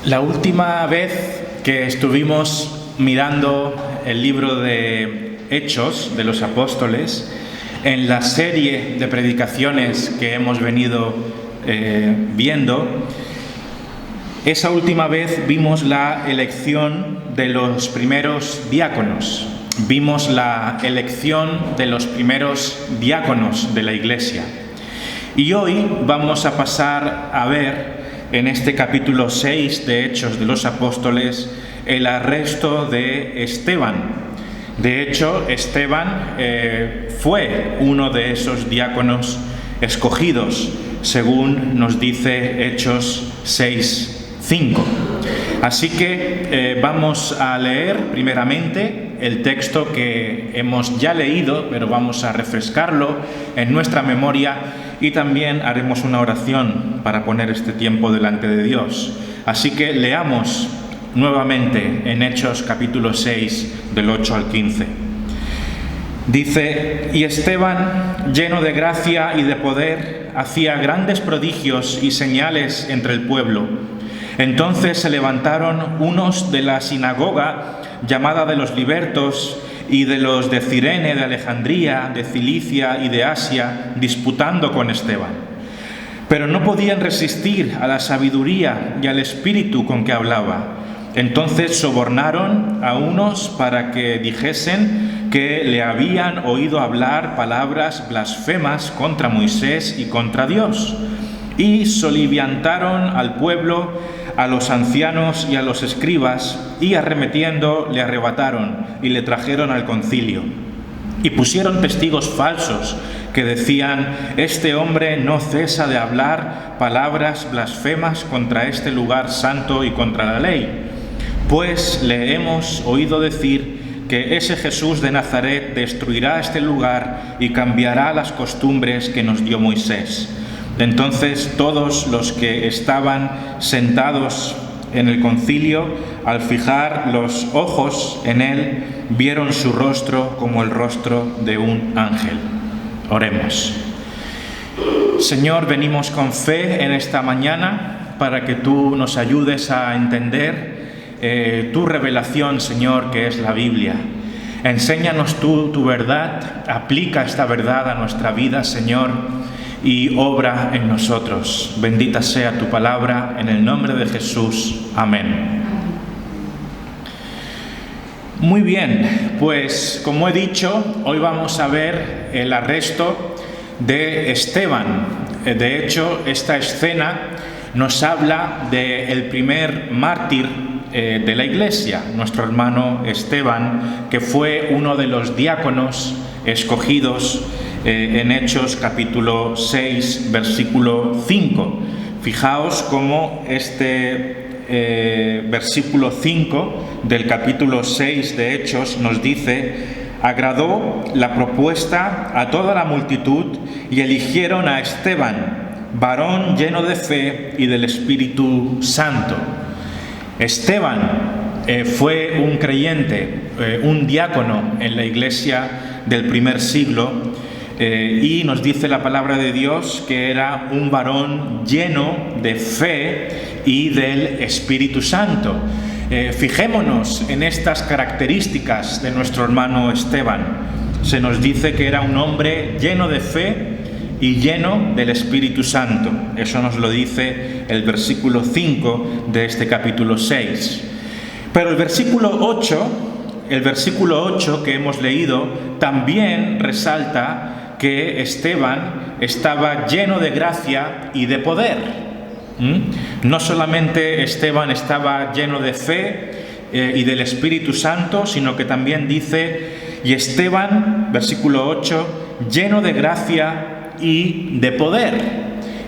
La última vez que estuvimos mirando el libro de Hechos de los Apóstoles, en la serie de predicaciones que hemos venido viendo, esa última vez vimos la elección de los primeros diáconos. Vimos la elección de los primeros diáconos de la Iglesia. Y hoy vamos a pasar a ver en este capítulo 6 de Hechos de los Apóstoles el arresto de Esteban. De hecho, Esteban fue uno de esos diáconos escogidos, según nos dice Hechos 6:5. Así que vamos a leer primeramente el texto que hemos ya leído, pero vamos a refrescarlo en nuestra memoria y también haremos una oración para poner este tiempo delante de Dios. Así que leamos nuevamente en Hechos capítulo 6 del 8 al 15. Dice: y Esteban, lleno de gracia y de poder, hacía grandes prodigios y señales entre el pueblo. Entonces se levantaron unos de la sinagoga llamada de los libertos y de los de Cirene, de Alejandría, de Cilicia y de Asia, disputando con Esteban. Pero no podían resistir a la sabiduría y al espíritu con que hablaba. Entonces sobornaron a unos para que dijesen que le habían oído hablar palabras blasfemas contra Moisés y contra Dios. Y soliviantaron al pueblo, a los ancianos y a los escribas, y arremetiendo le arrebataron y le trajeron al concilio. Y pusieron testigos falsos que decían: este hombre no cesa de hablar palabras blasfemas contra este lugar santo y contra la ley. Pues le hemos oído decir que ese Jesús de Nazaret destruirá este lugar y cambiará las costumbres que nos dio Moisés. Entonces todos los que estaban sentados en el concilio, al fijar los ojos en él, vieron su rostro como el rostro de un ángel. Oremos. Señor, venimos con fe en esta mañana para que tú nos ayudes a entender tu revelación, Señor, que es la Biblia. Enséñanos tú tu verdad, aplica esta verdad a nuestra vida, Señor, y obra en nosotros. Bendita sea tu palabra, en el nombre de Jesús. Amén. Muy bien, pues como he dicho, hoy vamos a ver el arresto de Esteban. De hecho, esta escena nos habla del primer mártir de la Iglesia, nuestro hermano Esteban, que fue uno de los diáconos escogidos en Hechos capítulo 6, versículo 5. Fijaos cómo este versículo 5 del capítulo 6 de Hechos nos dice: agradó la propuesta a toda la multitud y eligieron a Esteban, varón lleno de fe y del Espíritu Santo. Esteban fue un creyente, un diácono en la iglesia del primer siglo, y nos dice la palabra de Dios que era un varón lleno de fe y del Espíritu Santo. Fijémonos en estas características de nuestro hermano Esteban. Se nos dice que era un hombre lleno de fe y lleno del Espíritu Santo. Eso nos lo dice el versículo 5 de este capítulo 6. Pero el versículo 8 que hemos leído también resalta que Esteban estaba lleno de gracia y de poder. No solamente Esteban estaba lleno de fe y del Espíritu Santo, sino que también dice: y Esteban, versículo 8, lleno de gracia y de poder.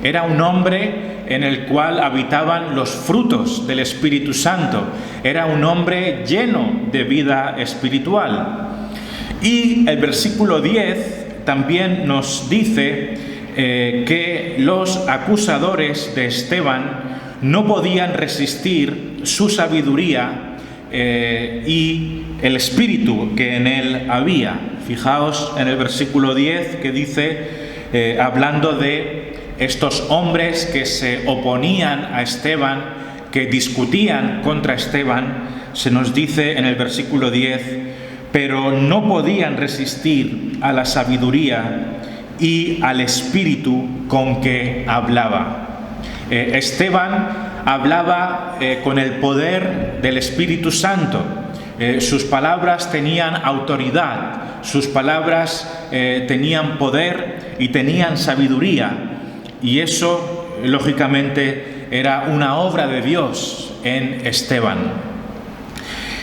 Era un hombre en el cual habitaban los frutos del Espíritu Santo. Era un hombre lleno de vida espiritual. Y el versículo 10 también nos dice que los acusadores de Esteban no podían resistir su sabiduría y el espíritu que en él había. Fijaos en el versículo 10 que dice, hablando de estos hombres que se oponían a Esteban, que discutían contra Esteban, se nos dice en el versículo 10, pero no podían resistir a la sabiduría y al espíritu con que hablaba. Esteban hablaba con el poder del Espíritu Santo. Sus palabras tenían autoridad, sus palabras tenían poder y tenían sabiduría. Y eso, lógicamente, era una obra de Dios en Esteban.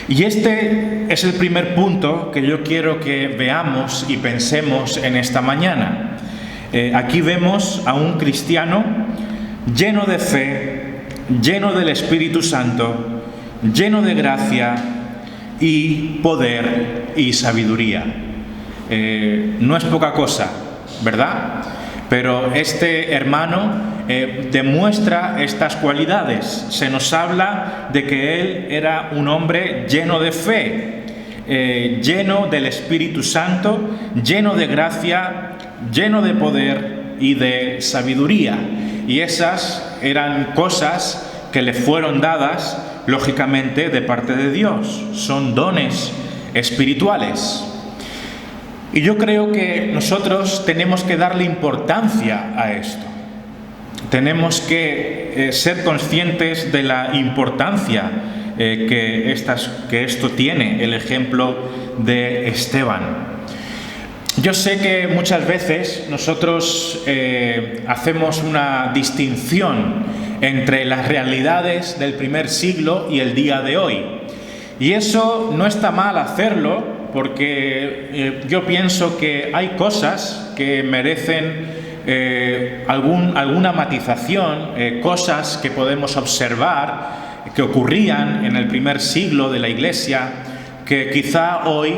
Y este es el primer punto que yo quiero que veamos y pensemos en esta mañana. Aquí vemos a un cristiano lleno de fe, lleno del Espíritu Santo, lleno de gracia y poder y sabiduría. No es poca cosa, ¿verdad? Pero este hermano demuestra estas cualidades. Se nos habla de que él era un hombre lleno de fe, lleno del Espíritu Santo, lleno de gracia, lleno de poder y de sabiduría. Y esas eran cosas que le fueron dadas, lógicamente, de parte de Dios. Son dones espirituales. Y yo creo que nosotros tenemos que darle importancia a esto. Tenemos que ser conscientes de la importancia que esto tiene, el ejemplo de Esteban. Yo sé que muchas veces nosotros hacemos una distinción entre las realidades del primer siglo y el día de hoy. Y eso no está mal hacerlo, porque yo pienso que hay cosas que merecen alguna matización, cosas que podemos observar que ocurrían en el primer siglo de la Iglesia, que quizá hoy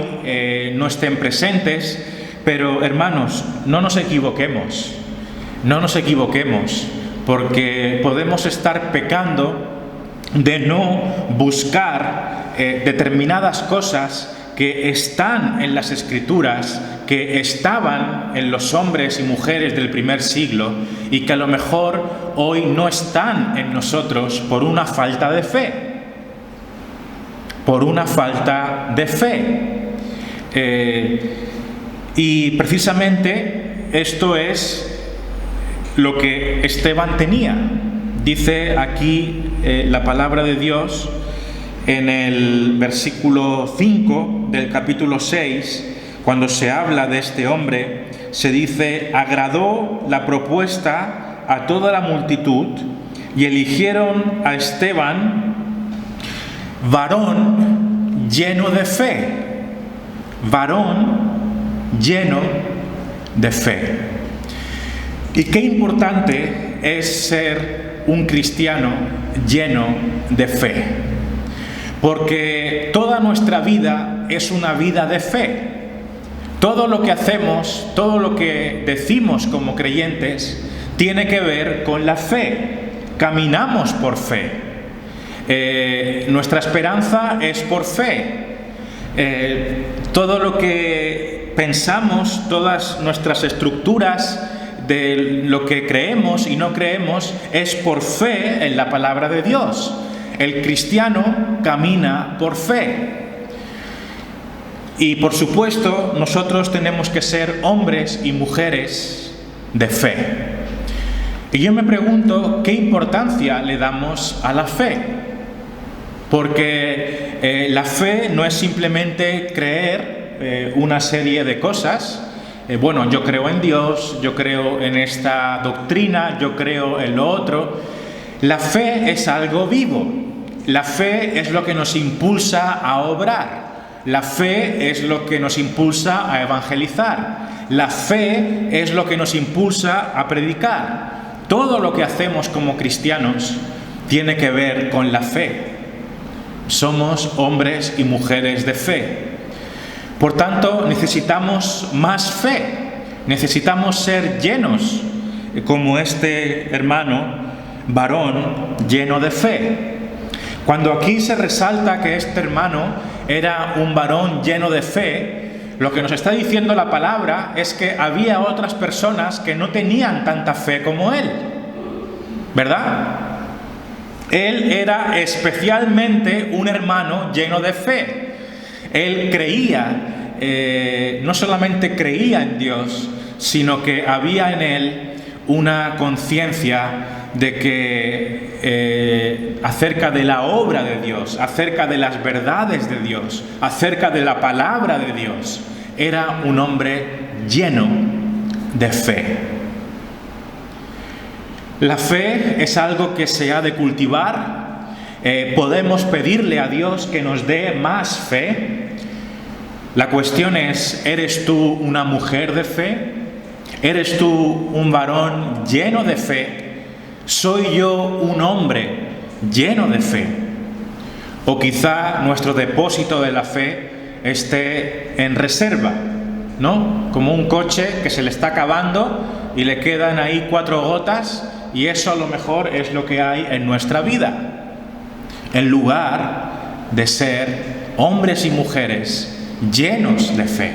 no estén presentes. Pero, hermanos, no nos equivoquemos, porque podemos estar pecando de no buscar determinadas cosas que están en las Escrituras, que estaban en los hombres y mujeres del primer siglo y que a lo mejor hoy no están en nosotros por una falta de fe. Y precisamente esto es lo que Esteban tenía. Dice aquí la palabra de Dios en el versículo 5 del capítulo 6, cuando se habla de este hombre, se dice: agradó la propuesta a toda la multitud y eligieron a Esteban, varón lleno de fe. Varón lleno de fe. Y qué importante es ser un cristiano lleno de fe, porque toda nuestra vida es una vida de fe. Todo lo que hacemos, todo lo que decimos como creyentes, tiene que ver con la fe. Caminamos por fe. Nuestra esperanza es por fe. Todo lo que pensamos, todas nuestras estructuras de lo que creemos y no creemos, es por fe en la palabra de Dios. El cristiano camina por fe. Y por supuesto, nosotros tenemos que ser hombres y mujeres de fe. Y yo me pregunto, ¿qué importancia le damos a la fe? Porque la fe no es simplemente creer una serie de cosas. Bueno, yo creo en Dios, yo creo en esta doctrina, yo creo en lo otro. La fe es algo vivo. La fe es lo que nos impulsa a obrar. La fe es lo que nos impulsa a evangelizar. La fe es lo que nos impulsa a predicar. Todo lo que hacemos como cristianos tiene que ver con la fe. Somos hombres y mujeres de fe. Por tanto, necesitamos más fe. Necesitamos ser llenos, como este hermano, varón lleno de fe. Cuando aquí se resalta que este hermano era un varón lleno de fe, lo que nos está diciendo la palabra es que había otras personas que no tenían tanta fe como él, ¿verdad? Él era especialmente un hermano lleno de fe. Él creía, no solamente creía en Dios, sino que había en él una conciencia de que acerca de la obra de Dios, acerca de las verdades de Dios, acerca de la palabra de Dios, era un hombre lleno de fe. La fe es algo que se ha de cultivar. Podemos pedirle a Dios que nos dé más fe. La cuestión es, ¿eres tú una mujer de fe? ¿Eres tú un varón lleno de fe? ¿Soy yo un hombre lleno de fe? O quizá nuestro depósito de la fe esté en reserva, ¿no? Como un coche que se le está acabando y le quedan ahí 4 gotas, y eso a lo mejor es lo que hay en nuestra vida, en lugar de ser hombres y mujeres llenos de fe.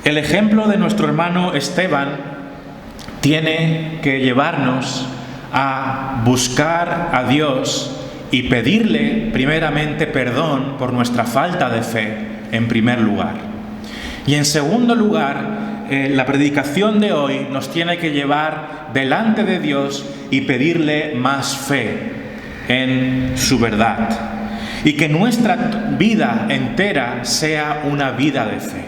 El ejemplo de nuestro hermano Esteban tiene que llevarnos a buscar a Dios y pedirle primeramente perdón por nuestra falta de fe, en primer lugar. Y en segundo lugar, la predicación de hoy nos tiene que llevar delante de Dios y pedirle más fe en su verdad. Y que nuestra vida entera sea una vida de fe.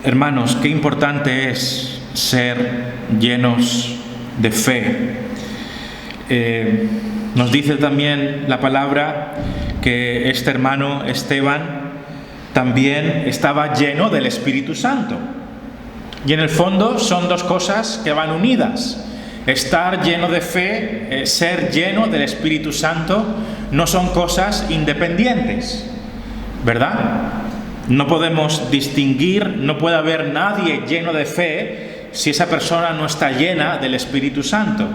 Hermanos, qué importante es ser llenos de fe. Nos dice también la palabra que este hermano Esteban también estaba lleno del Espíritu Santo. Y en el fondo son dos cosas que van unidas. Estar lleno de fe, ser lleno del Espíritu Santo, no son cosas independientes, ¿verdad? No podemos distinguir, no puede haber nadie lleno de fe si esa persona no está llena del Espíritu Santo.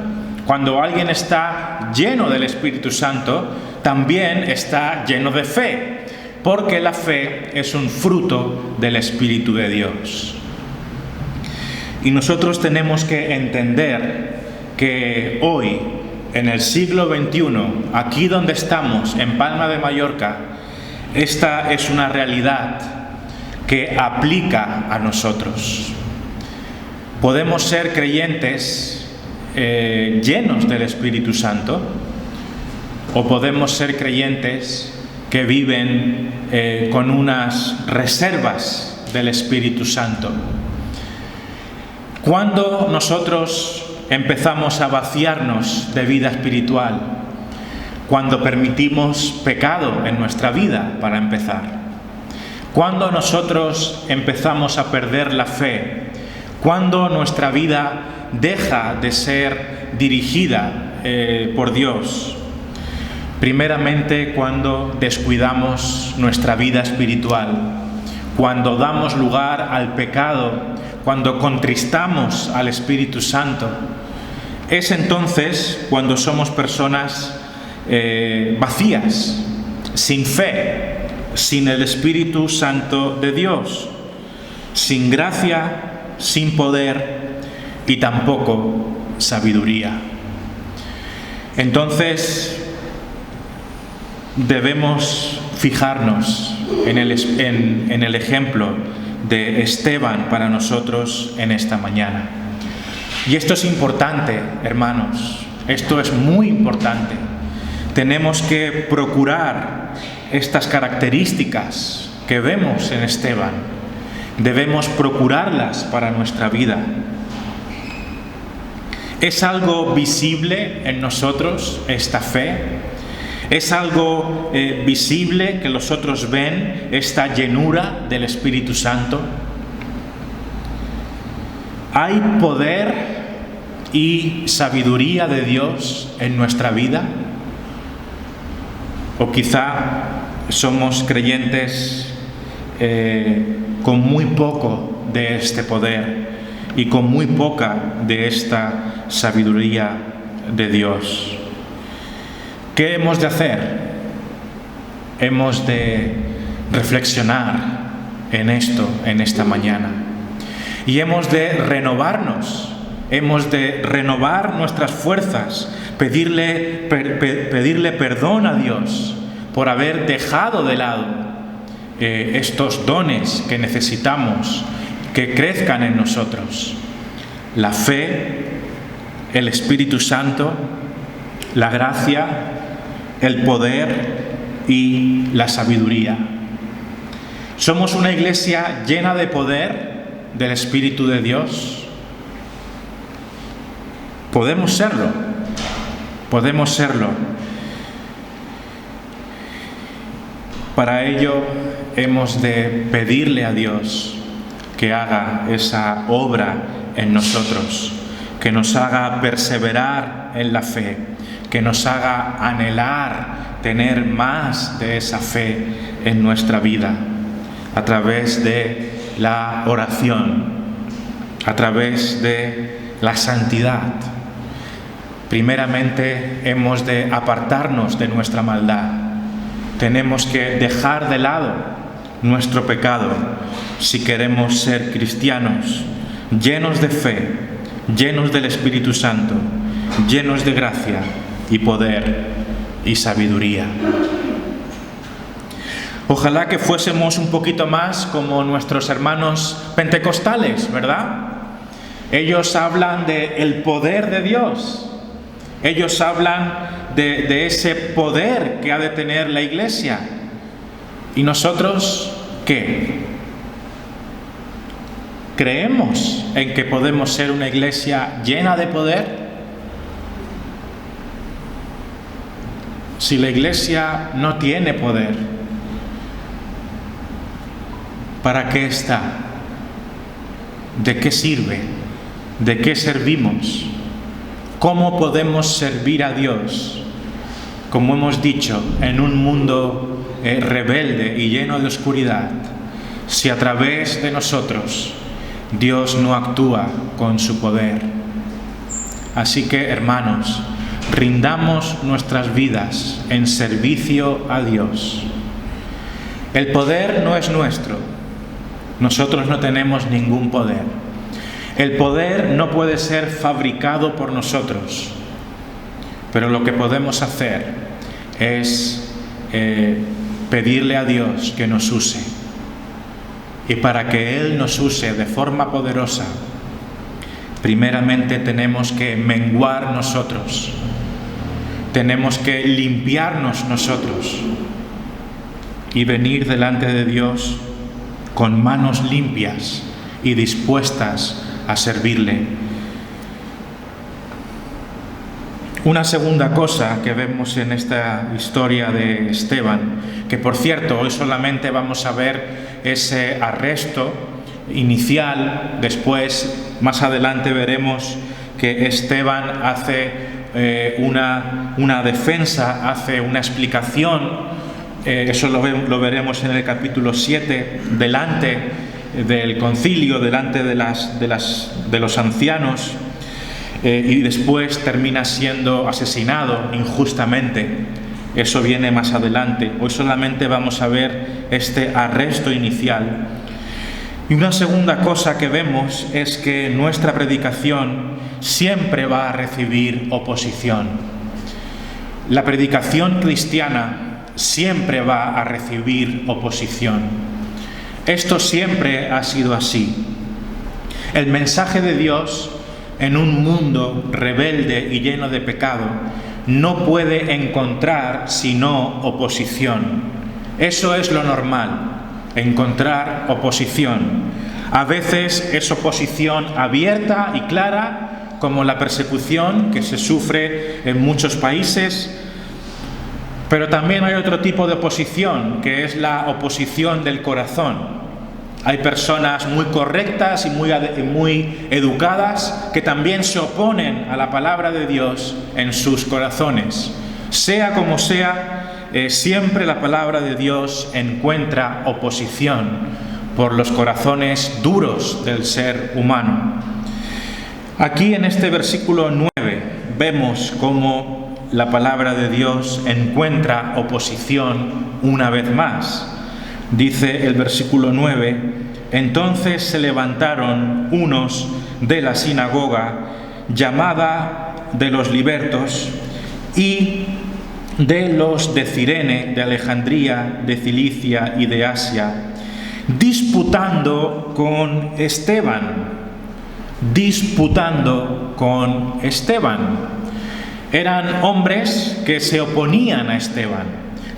Cuando alguien está lleno del Espíritu Santo, también está lleno de fe, porque la fe es un fruto del Espíritu de Dios. Y nosotros tenemos que entender que hoy, en el siglo XXI, aquí donde estamos, en Palma de Mallorca, esta es una realidad que aplica a nosotros. Podemos ser creyentes llenos del Espíritu Santo, o podemos ser creyentes que viven con unas reservas del Espíritu Santo. Cuando nosotros empezamos a vaciarnos de vida espiritual, cuando permitimos pecado en nuestra vida, para empezar, cuando nosotros empezamos a perder la fe, cuando nuestra vida deja de ser dirigida por Dios, primeramente cuando descuidamos nuestra vida espiritual, cuando damos lugar al pecado, cuando contristamos al Espíritu Santo, es entonces cuando somos personas vacías, sin fe, sin el Espíritu Santo de Dios, sin gracia, sin poder y tampoco sabiduría. Entonces debemos fijarnos en el ejemplo de Esteban para nosotros en esta mañana. Y esto es importante, hermanos, esto es muy importante. Tenemos que procurar estas características que vemos en Esteban. Debemos procurarlas para nuestra vida. ¿Es algo visible en nosotros esta fe? ¿Es algo visible que los otros ven esta llenura del Espíritu Santo? ¿Hay poder y sabiduría de Dios en nuestra vida? O quizá somos creyentes con muy poco de este poder y con muy poca de esta sabiduría de Dios. ¿Qué hemos de hacer? Hemos de reflexionar en esto, en esta mañana. Y hemos de renovarnos hemos de renovar nuestras fuerzas, pedirle perdón a Dios por haber dejado de lado estos dones que necesitamos que crezcan en nosotros: la fe, el Espíritu Santo, la gracia, el poder y la sabiduría. ¿Somos una iglesia llena de poder del Espíritu de Dios? Podemos serlo, podemos serlo. Para ello hemos de pedirle a Dios que haga esa obra en nosotros, que nos haga perseverar en la fe, que nos haga anhelar tener más de esa fe en nuestra vida, a través de la oración, a través de la santidad. Primeramente hemos de apartarnos de nuestra maldad. Tenemos que dejar de lado nuestro pecado si queremos ser cristianos, llenos de fe, llenos del Espíritu Santo, llenos de gracia y poder y sabiduría. Ojalá que fuésemos un poquito más como nuestros hermanos pentecostales, ¿verdad? Ellos hablan del poder de Dios. Ellos hablan de ese poder que ha de tener la iglesia. ¿Y nosotros qué? ¿Creemos en que podemos ser una iglesia llena de poder? Si la iglesia no tiene poder, ¿para qué está? ¿De qué sirve? ¿De qué servimos? ¿Cómo podemos servir a Dios? Como hemos dicho, en un mundo rebelde y lleno de oscuridad, si a través de nosotros Dios no actúa con su poder. Así que, hermanos, rindamos nuestras vidas en servicio a Dios. El poder no es nuestro. Nosotros no tenemos ningún poder. El poder no puede ser fabricado por nosotros. Pero lo que podemos hacer es pedirle a Dios que nos use. Y para que Él nos use de forma poderosa, primeramente tenemos que menguar nosotros. Tenemos que limpiarnos nosotros y venir delante de Dios con manos limpias y dispuestas a servirle. Una segunda cosa que vemos en esta historia de Esteban, que por cierto hoy solamente vamos a ver ese arresto inicial, después más adelante veremos que Esteban hace una defensa, hace una explicación. Eso lo veremos en el capítulo 7, delante del concilio, delante de los ancianos, y después termina siendo asesinado injustamente. Eso viene más adelante. Hoy solamente vamos a ver este arresto inicial. Y una segunda cosa que vemos es que nuestra predicación siempre va a recibir oposición. La predicación cristiana siempre va a recibir oposición. Esto siempre ha sido así. El mensaje de Dios en un mundo rebelde y lleno de pecado no puede encontrar sino oposición. Eso es lo normal, encontrar oposición. A veces es oposición abierta y clara, como la persecución que se sufre en muchos países, pero también hay otro tipo de oposición, que es la oposición del corazón. Hay personas muy correctas y muy educadas que también se oponen a la palabra de Dios en sus corazones. Sea como sea, siempre la palabra de Dios encuentra oposición por los corazones duros del ser humano. Aquí en este versículo 9 vemos cómo la palabra de Dios encuentra oposición una vez más. Dice el versículo 9: entonces se levantaron unos de la sinagoga, llamada de los libertos, y de los de Cirene, de Alejandría, de Cilicia y de Asia, disputando con Esteban. Eran hombres que se oponían a Esteban,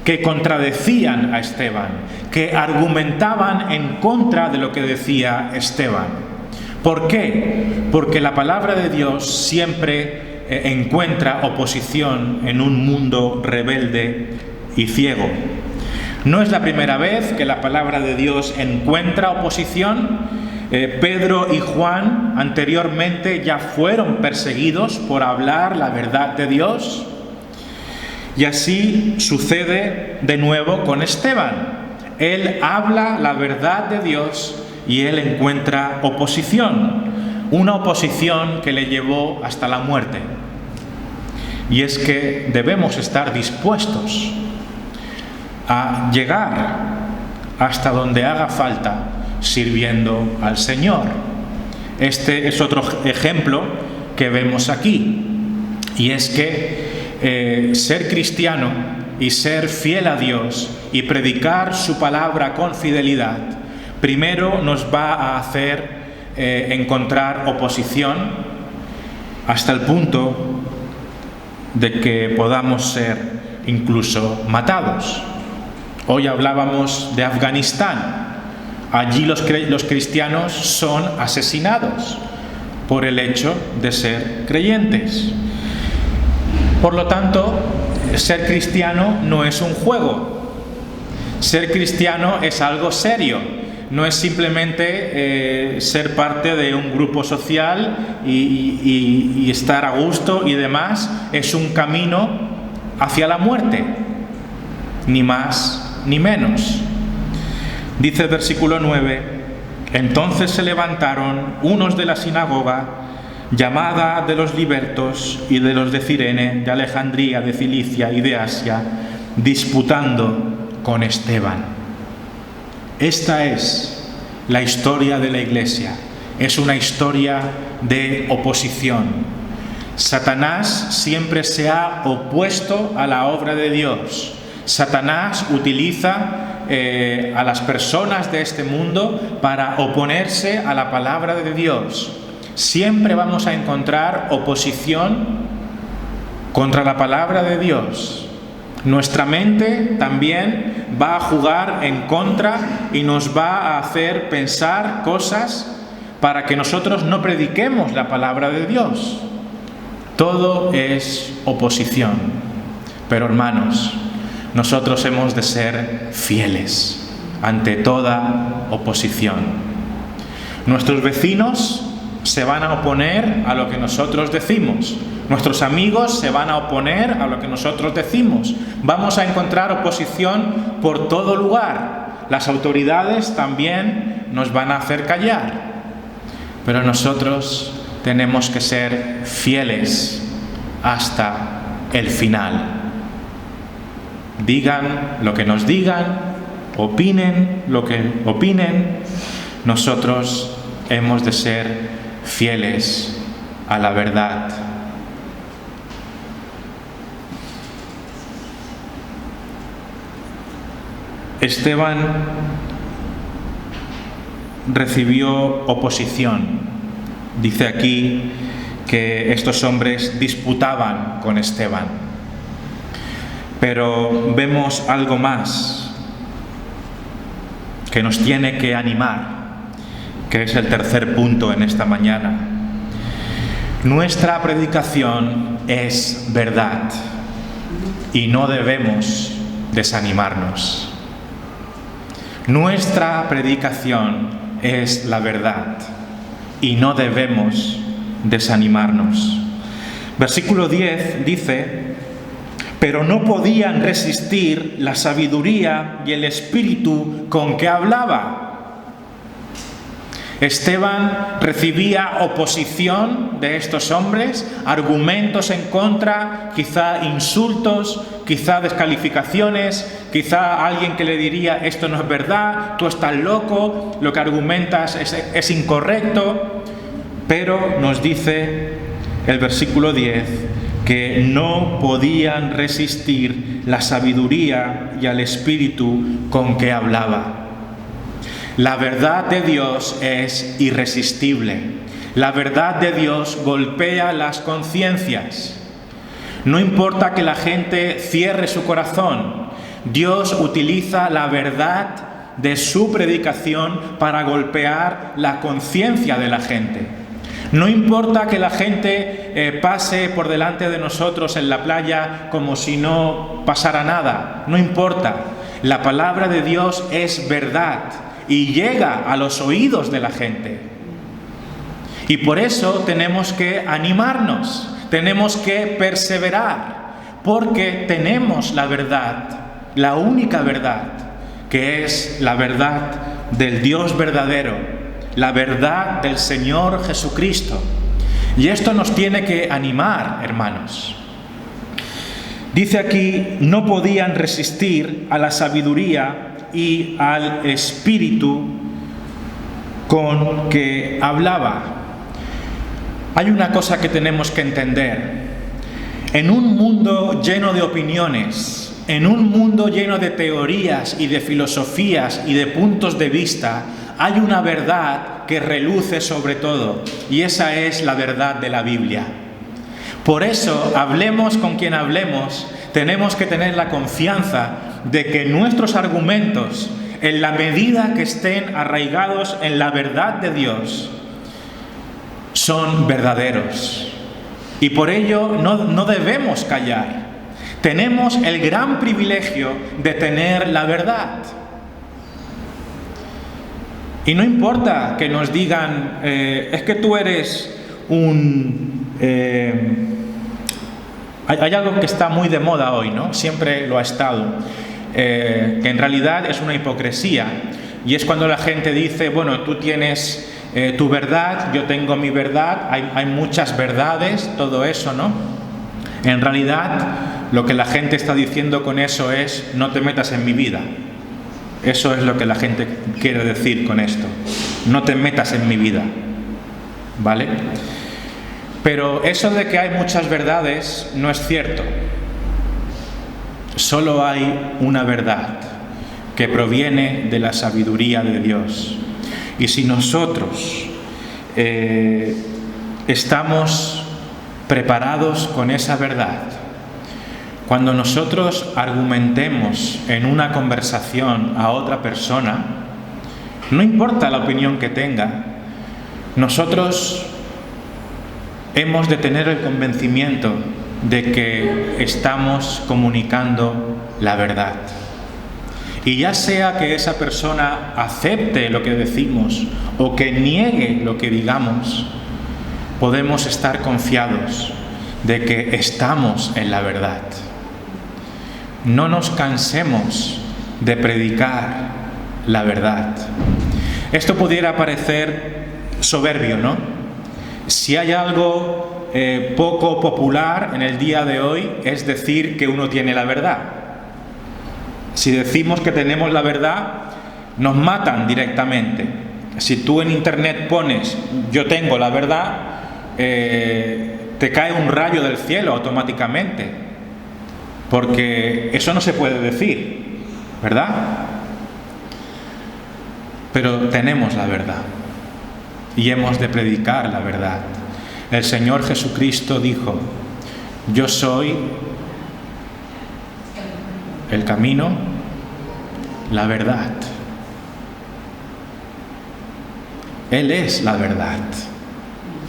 que contradecían a Esteban, que argumentaban en contra de lo que decía Esteban. ¿Por qué? Porque la palabra de Dios siempre encuentra oposición en un mundo rebelde y ciego. No es la primera vez que la palabra de Dios encuentra oposición. Pedro y Juan anteriormente ya fueron perseguidos por hablar la verdad de Dios. Y así sucede de nuevo con Esteban. Él habla la verdad de Dios y él encuentra oposición. Una oposición que le llevó hasta la muerte. Y es que debemos estar dispuestos a llegar hasta donde haga falta sirviendo al Señor. Este es otro ejemplo que vemos aquí. Y es que ser cristiano y ser fiel a Dios y predicar su palabra con fidelidad, primero nos va a hacer encontrar oposición hasta el punto de que podamos ser incluso matados. Hoy hablábamos de Afganistán. Allí los cristianos son asesinados por el hecho de ser creyentes. Por lo tanto, ser cristiano no es un juego. Ser cristiano es algo serio. No es simplemente ser parte de un grupo social y estar a gusto y demás. Es un camino hacia la muerte, ni más ni menos. Dice el versículo 9: entonces se levantaron unos de la sinagoga, llamada de los libertos y de los de Cirene, de Alejandría, de Cilicia y de Asia, disputando con Esteban. Esta es la historia de la Iglesia. Es una historia de oposición. Satanás siempre se ha opuesto a la obra de Dios. Satanás utiliza a las personas de este mundo para oponerse a la palabra de Dios. Siempre vamos a encontrar oposición contra la palabra de Dios. Nuestra mente también va a jugar en contra y nos va a hacer pensar cosas para que nosotros no prediquemos la palabra de Dios. Todo es oposición. Pero hermanos, nosotros hemos de ser fieles ante toda oposición. Nuestros vecinos se van a oponer a lo que nosotros decimos. Nuestros amigos se van a oponer a lo que nosotros decimos. Vamos a encontrar oposición por todo lugar. Las autoridades también nos van a hacer callar. Pero nosotros tenemos que ser fieles hasta el final. Digan lo que nos digan, opinen lo que opinen, nosotros hemos de ser fieles a la verdad. Esteban recibió oposición. Dice aquí que estos hombres disputaban con Esteban. Pero vemos algo más que nos tiene que animar, que es el tercer punto en esta mañana. Nuestra predicación es verdad y no debemos desanimarnos. Nuestra predicación es la verdad y no debemos desanimarnos. Versículo 10 dice: pero no podían resistir la sabiduría y el espíritu con que hablaba. Esteban recibía oposición de estos hombres, argumentos en contra, quizá insultos, quizá descalificaciones, quizá alguien que le diría: esto no es verdad, tú estás loco, lo que argumentas es incorrecto. Pero nos dice el versículo 10 que no podían resistir la sabiduría y al espíritu con que hablaba. La verdad de Dios es irresistible. La verdad de Dios golpea las conciencias. No importa que la gente cierre su corazón, Dios utiliza la verdad de su predicación para golpear la conciencia de la gente. No importa que la gente pase por delante de nosotros en la playa como si no pasara nada. No importa. La palabra de Dios es verdad y llega a los oídos de la gente. Y por eso tenemos que animarnos, tenemos que perseverar, porque tenemos la verdad, la única verdad, que es la verdad del Dios verdadero, la verdad del Señor Jesucristo. Y esto nos tiene que animar, hermanos. Dice aquí: no podían resistir a la sabiduría y al espíritu con que hablaba. Hay una cosa que tenemos que entender. En un mundo lleno de opiniones, en un mundo lleno de teorías y de filosofías y de puntos de vista, hay una verdad que reluce sobre todo, y esa es la verdad de la Biblia. Por eso, hablemos con quien hablemos, tenemos que tener la confianza de que nuestros argumentos, en la medida que estén arraigados en la verdad de Dios, son verdaderos. Y por ello no debemos callar. Tenemos el gran privilegio de tener la verdad. Y no importa que nos digan: es que tú eres un... Hay algo que está muy de moda hoy, ¿no? Siempre lo ha estado. Que en realidad es una hipocresía. Y es cuando la gente dice: bueno, tú tienes tu verdad, yo tengo mi verdad, hay muchas verdades, todo eso, ¿no? En realidad, lo que la gente está diciendo con eso es: no te metas en mi vida. Eso es lo que la gente quiere decir con esto. No te metas en mi vida. ¿Vale? Pero eso de que hay muchas verdades no es cierto. Solo hay una verdad que proviene de la sabiduría de Dios. Y si nosotros estamos preparados con esa verdad, cuando nosotros argumentemos en una conversación a otra persona, no importa la opinión que tenga, nosotros hemos de tener el convencimiento de que estamos comunicando la verdad. Y ya sea que esa persona acepte lo que decimos o que niegue lo que digamos, podemos estar confiados de que estamos en la verdad. No nos cansemos de predicar la verdad. Esto pudiera parecer soberbio, ¿no? Si hay algo poco popular en el día de hoy, es decir que uno tiene la verdad. Si decimos que tenemos la verdad, nos matan directamente. Si tú en internet pones "yo tengo la verdad", te cae un rayo del cielo automáticamente, porque eso no se puede decir, ¿verdad? Pero tenemos la verdad y hemos de predicar la verdad. El Señor Jesucristo dijo: yo soy el camino, la verdad. Él es la verdad.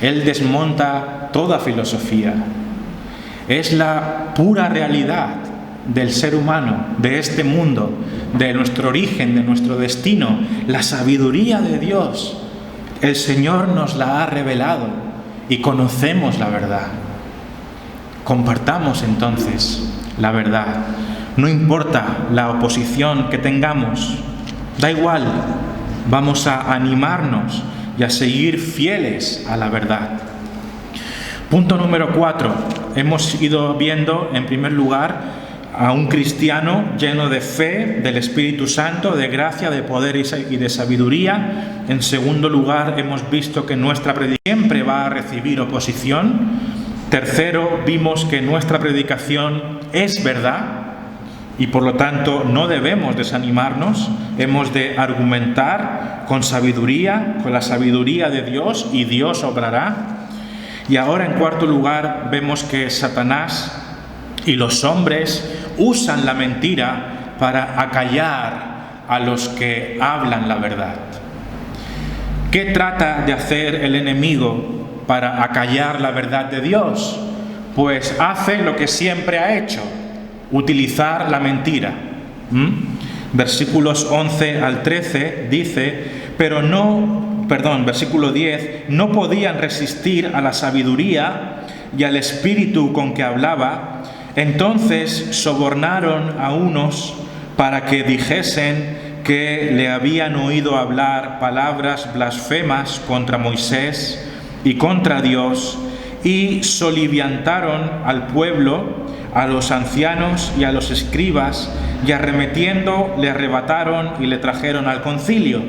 Él desmonta toda filosofía. Es la pura realidad del ser humano, de este mundo, de nuestro origen, de nuestro destino. La sabiduría de Dios, el Señor nos la ha revelado y conocemos la verdad. Compartamos entonces la verdad. No importa la oposición que tengamos, da igual, vamos a animarnos y a seguir fieles a la verdad. Punto número 4. Hemos ido viendo, en primer lugar, a un cristiano lleno de fe, del Espíritu Santo, de gracia, de poder y de sabiduría. En segundo lugar, hemos visto que nuestra predicación siempre va a recibir oposición. Tercero, vimos que nuestra predicación es verdad y por lo tanto no debemos desanimarnos. Hemos de argumentar con sabiduría, con la sabiduría de Dios, y Dios obrará. Y ahora, en cuarto lugar, vemos que Satanás y los hombres usan la mentira para acallar a los que hablan la verdad. ¿Qué trata de hacer el enemigo para acallar la verdad de Dios? Pues hace lo que siempre ha hecho: utilizar la mentira. Versículos 11 al 13 dice, versículo 10, no podían resistir a la sabiduría y al espíritu con que hablaba. Entonces sobornaron a unos para que dijesen que le habían oído hablar palabras blasfemas contra Moisés y contra Dios, y soliviantaron al pueblo, a los ancianos y a los escribas, y arremetiendo le arrebataron y le trajeron al concilio.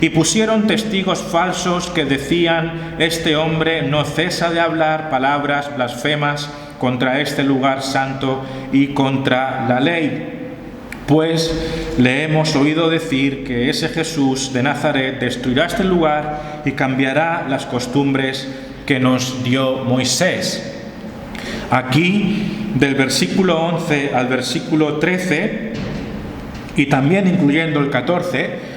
Y pusieron testigos falsos que decían: este hombre no cesa de hablar palabras blasfemas contra este lugar santo y contra la ley. Pues le hemos oído decir que ese Jesús de Nazaret destruirá este lugar y cambiará las costumbres que nos dio Moisés. Aquí, del versículo 11 al versículo 13, y también incluyendo el 14,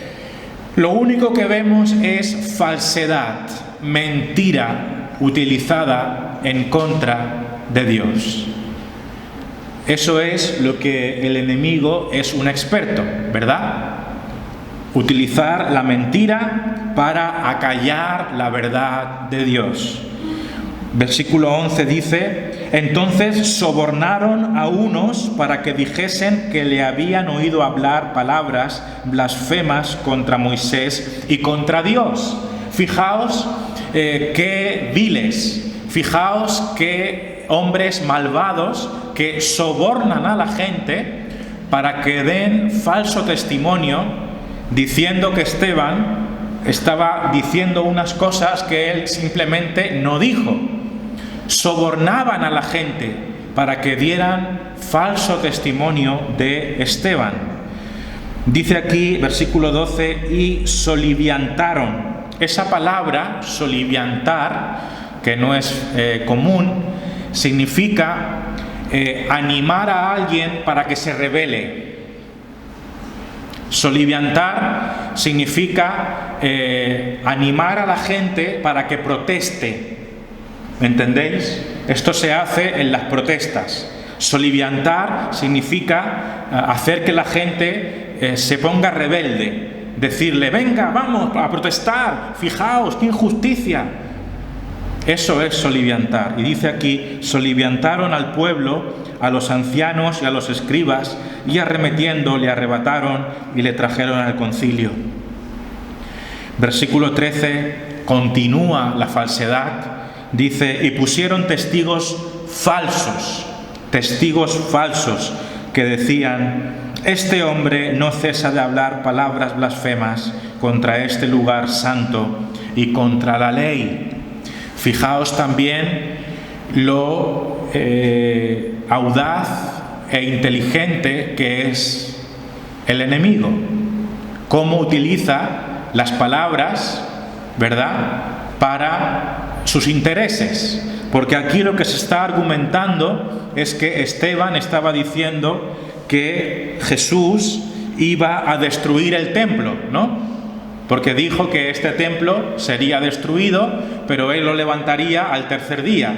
lo único que vemos es falsedad, mentira utilizada en contra de Dios. Eso es lo que el enemigo es un experto, ¿verdad? Utilizar la mentira para acallar la verdad de Dios. Versículo 11 dice: entonces sobornaron a unos para que dijesen que le habían oído hablar palabras blasfemas contra Moisés y contra Dios. Fijaos qué viles, fijaos qué hombres malvados que sobornan a la gente para que den falso testimonio diciendo que Esteban estaba diciendo unas cosas que él simplemente no dijo. Sobornaban a la gente para que dieran falso testimonio de Esteban. Dice aquí, versículo 12, y soliviantaron. Esa palabra, soliviantar, que no es común, significa animar a alguien para que se rebele. Soliviantar significa animar a la gente para que proteste. ¿Me entendéis? Esto se hace en las protestas. Soliviantar significa hacer que la gente se ponga rebelde. Decirle: venga, vamos a protestar, fijaos, qué injusticia. Eso es soliviantar. Y dice aquí: soliviantaron al pueblo, a los ancianos y a los escribas, y arremetiendo le arrebataron y le trajeron al concilio. Versículo 13 continúa la falsedad. Dice: y pusieron testigos falsos que decían: este hombre no cesa de hablar palabras blasfemas contra este lugar santo y contra la ley. Fijaos también lo audaz e inteligente que es el enemigo, cómo utiliza las palabras, ¿verdad?, para sus intereses. Porque aquí lo que se está argumentando es que Esteban estaba diciendo que Jesús iba a destruir el templo, ¿no? Porque dijo que este templo sería destruido, pero él lo levantaría al tercer día.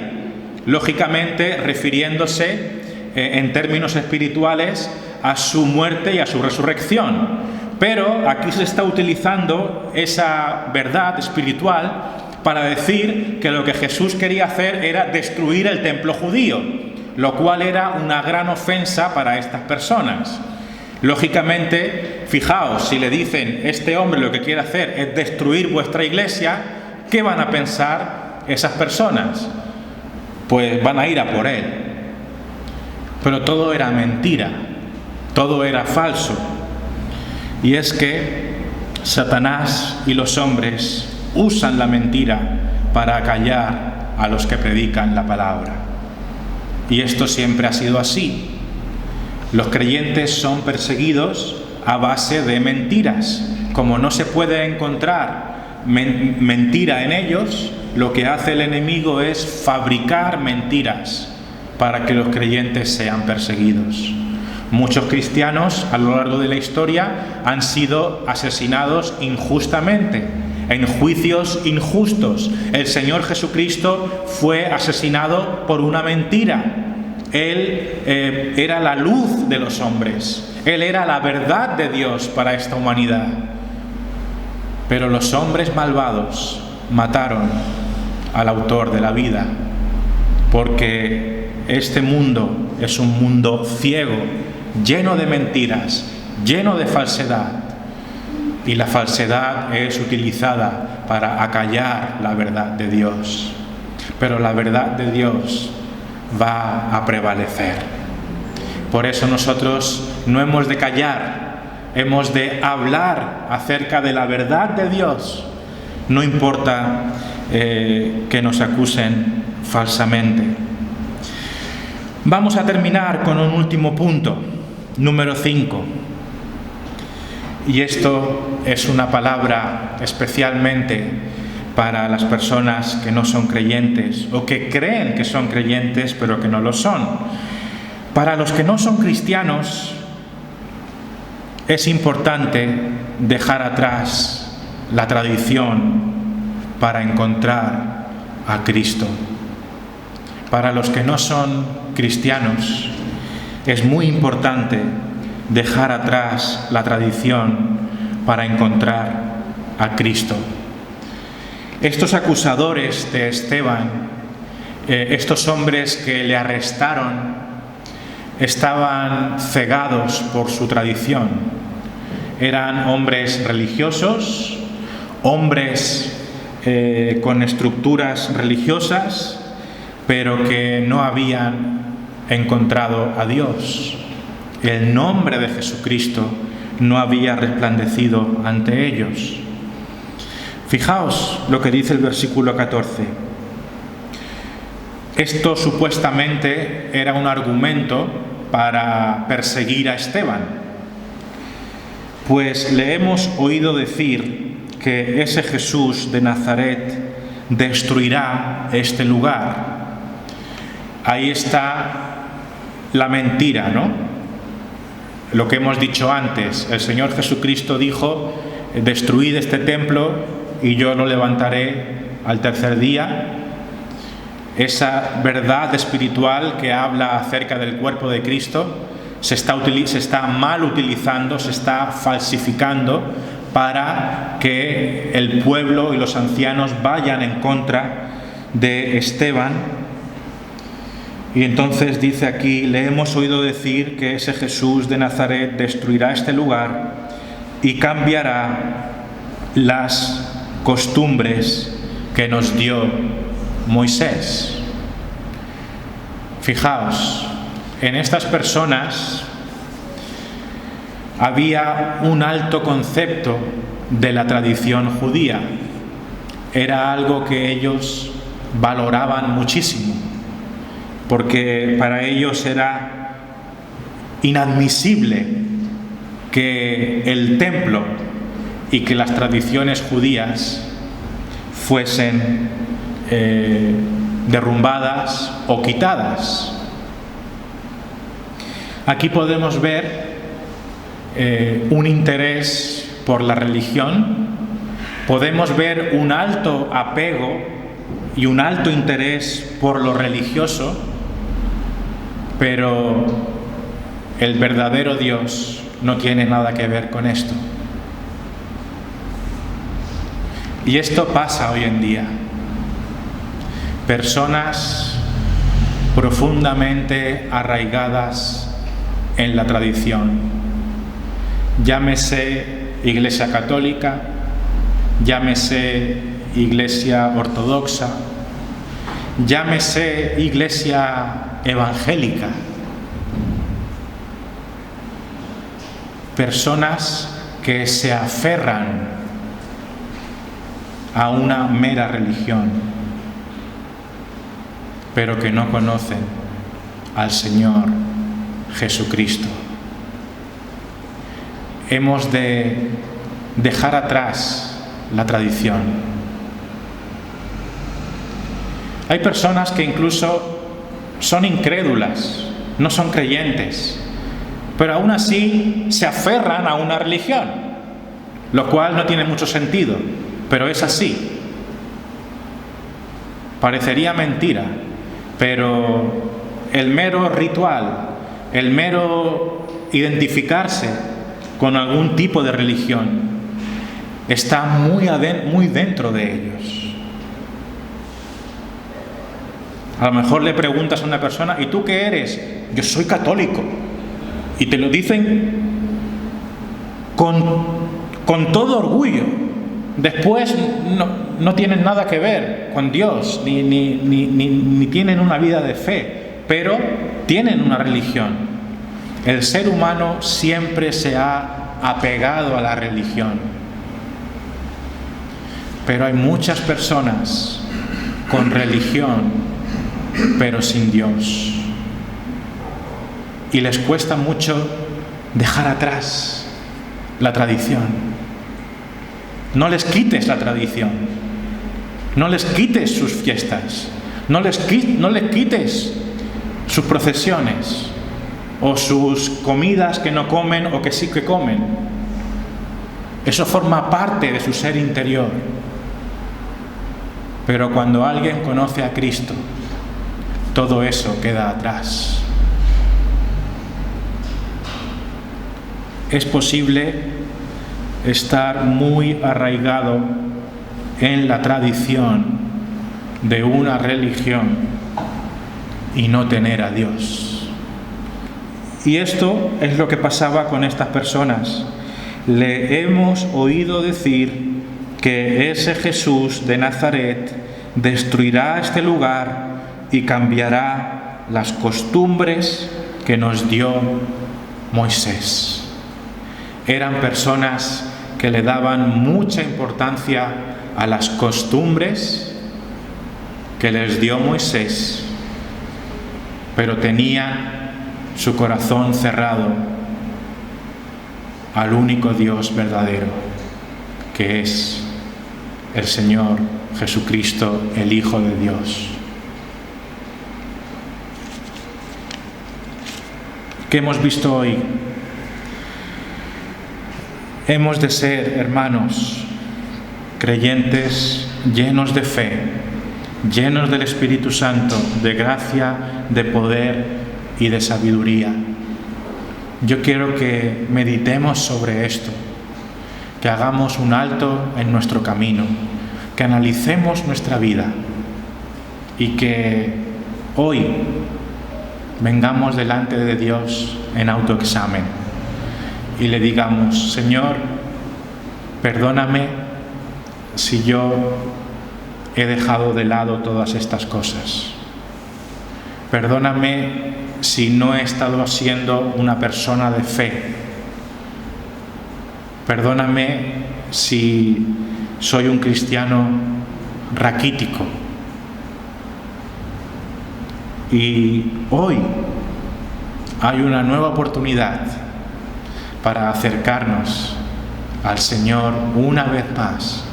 Lógicamente refiriéndose en términos espirituales a su muerte y a su resurrección. Pero aquí se está utilizando esa verdad espiritual para decir que lo que Jesús quería hacer era destruir el templo judío, lo cual era una gran ofensa para estas personas. Lógicamente, fijaos, si le dicen, este hombre lo que quiere hacer es destruir vuestra iglesia, ¿qué van a pensar esas personas? Pues van a ir a por él. Pero todo era mentira, todo era falso. Y es que Satanás y los hombres usan la mentira para acallar a los que predican la palabra. Y esto siempre ha sido así. Los creyentes son perseguidos a base de mentiras. Como no se puede encontrar mentira en ellos, lo que hace el enemigo es fabricar mentiras para que los creyentes sean perseguidos. Muchos cristianos a lo largo de la historia han sido asesinados injustamente, en juicios injustos. El Señor Jesucristo fue asesinado por una mentira. Él era la luz de los hombres. Él era la verdad de Dios para esta humanidad. Pero los hombres malvados mataron al autor de la vida, porque este mundo es un mundo ciego, lleno de mentiras, lleno de falsedad. Y la falsedad es utilizada para acallar la verdad de Dios. Pero la verdad de Dios va a prevalecer. Por eso nosotros no hemos de callar, hemos de hablar acerca de la verdad de Dios. No importa que nos acusen falsamente. Vamos a terminar con un último punto, número 5. Y esto es una palabra especialmente para las personas que no son creyentes o que creen que son creyentes pero que no lo son. Para los que no son cristianos es importante dejar atrás la tradición para encontrar a Cristo. Para los que no son cristianos es muy importante dejar atrás la tradición para encontrar a Cristo. Estos acusadores de Esteban, estos hombres que le arrestaron, estaban cegados por su tradición. Eran hombres religiosos, hombres con estructuras religiosas, pero que no habían encontrado a Dios. El nombre de Jesucristo no había resplandecido ante ellos. Fijaos lo que dice el versículo 14. Esto supuestamente era un argumento para perseguir a Esteban, pues le hemos oído decir que ese Jesús de Nazaret destruirá este lugar. Ahí está la mentira, ¿no? Lo que hemos dicho antes, el Señor Jesucristo dijo: destruid este templo y yo lo levantaré al tercer día. Esa verdad espiritual que habla acerca del cuerpo de Cristo se está mal utilizando, se está falsificando para que el pueblo y los ancianos vayan en contra de Esteban. Y entonces dice aquí: le hemos oído decir que ese Jesús de Nazaret destruirá este lugar y cambiará las costumbres que nos dio Moisés. Fijaos, en estas personas había un alto concepto de la tradición judía. Era algo que ellos valoraban muchísimo, porque para ellos era inadmisible que el templo y que las tradiciones judías fuesen derrumbadas o quitadas. Aquí podemos ver un interés por la religión, podemos ver un alto apego y un alto interés por lo religioso, pero el verdadero Dios no tiene nada que ver con esto. Y esto pasa hoy en día. Personas profundamente arraigadas en la tradición, llámese Iglesia Católica, llámese Iglesia Ortodoxa, llámese Iglesia Evangélica. Personas que se aferran a una mera religión, pero que no conocen al Señor Jesucristo. Hemos de dejar atrás la tradición. Hay personas que incluso son incrédulas, no son creyentes, pero aún así se aferran a una religión, lo cual no tiene mucho sentido, pero es así. Parecería mentira, pero el mero ritual, el mero identificarse con algún tipo de religión está muy dentro de ellos. A lo mejor le preguntas a una persona: ¿y tú qué eres? Yo soy católico. Y te lo dicen con todo orgullo. Después no tienen nada que ver con Dios, ni tienen una vida de fe, pero tienen una religión. El ser humano siempre se ha apegado a la religión. Pero hay muchas personas con religión, pero sin Dios. Y les cuesta mucho dejar atrás la tradición. No les quites la tradición. No les quites sus fiestas. No les quites sus procesiones o sus comidas que no comen o que sí que comen. Eso forma parte de su ser interior. Pero cuando alguien conoce a Cristo, todo eso queda atrás. Es posible estar muy arraigado en la tradición de una religión y no tener a Dios. Y esto es lo que pasaba con estas personas. Le hemos oído decir que ese Jesús de Nazaret destruirá este lugar y cambiará las costumbres que nos dio Moisés. Eran personas que le daban mucha importancia a las costumbres que les dio Moisés, pero tenían su corazón cerrado al único Dios verdadero, que es el Señor Jesucristo, el Hijo de Dios. ¿Qué hemos visto hoy? Hemos de ser, hermanos, creyentes llenos de fe, llenos del Espíritu Santo, de gracia, de poder y de sabiduría. Yo quiero que meditemos sobre esto, que hagamos un alto en nuestro camino, que analicemos nuestra vida y que hoy vengamos delante de Dios en autoexamen y le digamos: Señor, perdóname si yo he dejado de lado todas estas cosas. Perdóname si no he estado siendo una persona de fe. Perdóname si soy un cristiano raquítico. Y hoy hay una nueva oportunidad para acercarnos al Señor una vez más,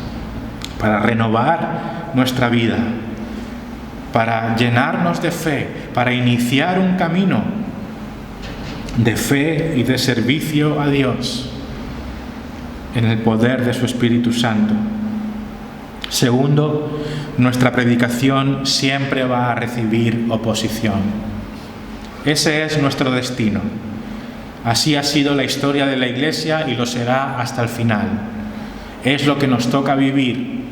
para renovar nuestra vida, para llenarnos de fe, para iniciar un camino de fe y de servicio a Dios en el poder de su Espíritu Santo. Segundo, nuestra predicación siempre va a recibir oposición. Ese es nuestro destino. Así ha sido la historia de la Iglesia y lo será hasta el final. Es lo que nos toca vivir.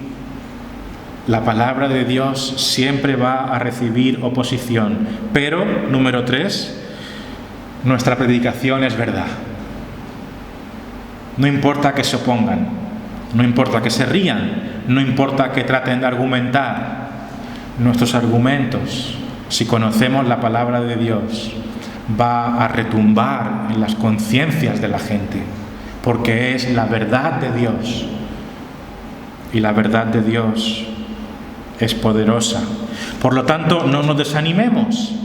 La palabra de Dios siempre va a recibir oposición. Pero, número 3, nuestra predicación es verdad. No importa que se opongan, no importa que se rían, no importa que traten de argumentar. Nuestros argumentos, si conocemos la palabra de Dios, va a retumbar en las conciencias de la gente, porque es la verdad de Dios. Y la verdad de Dios es poderosa. Por lo tanto, no nos desanimemos.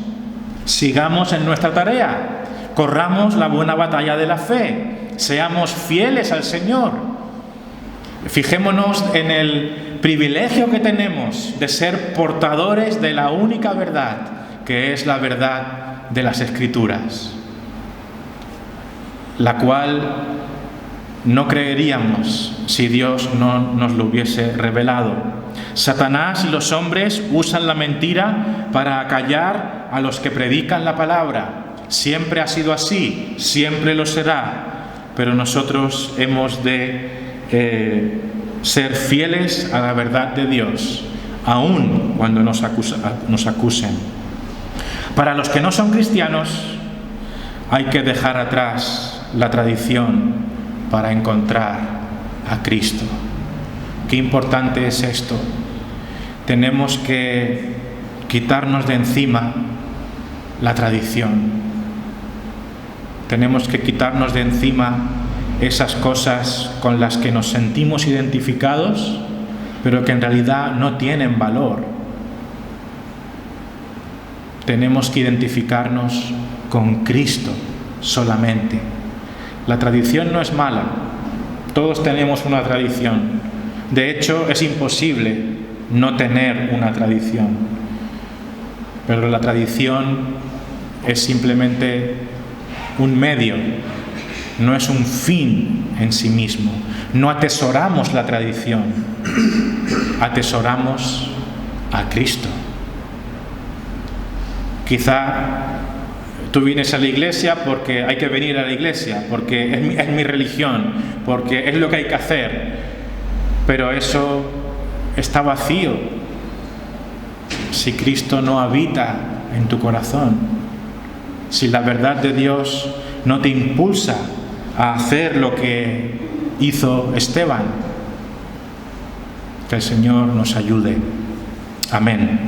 Sigamos en nuestra tarea. Corramos la buena batalla de la fe. Seamos fieles al Señor. Fijémonos en el privilegio que tenemos de ser portadores de la única verdad, que es la verdad de las Escrituras, la cual no creeríamos si Dios no nos lo hubiese revelado. Satanás y los hombres usan la mentira para acallar a los que predican la palabra. Siempre ha sido así, siempre lo será, pero nosotros hemos de ser fieles a la verdad de Dios, aun cuando nos acusen. Para los que no son cristianos, hay que dejar atrás la tradición para encontrar a Cristo. Qué importante es esto. Tenemos que quitarnos de encima la tradición. Tenemos que quitarnos de encima esas cosas con las que nos sentimos identificados, pero que en realidad no tienen valor. Tenemos que identificarnos con Cristo solamente. La tradición no es mala. Todos tenemos una tradición. De hecho, es imposible no tener una tradición. Pero la tradición es simplemente un medio, no es un fin en sí mismo. No atesoramos la tradición, atesoramos a Cristo. Quizá tú vienes a la iglesia porque hay que venir a la iglesia, porque es mi religión, porque es lo que hay que hacer, pero eso está vacío si Cristo no habita en tu corazón, si la verdad de Dios no te impulsa a hacer lo que hizo Esteban. Que el Señor nos ayude. Amén.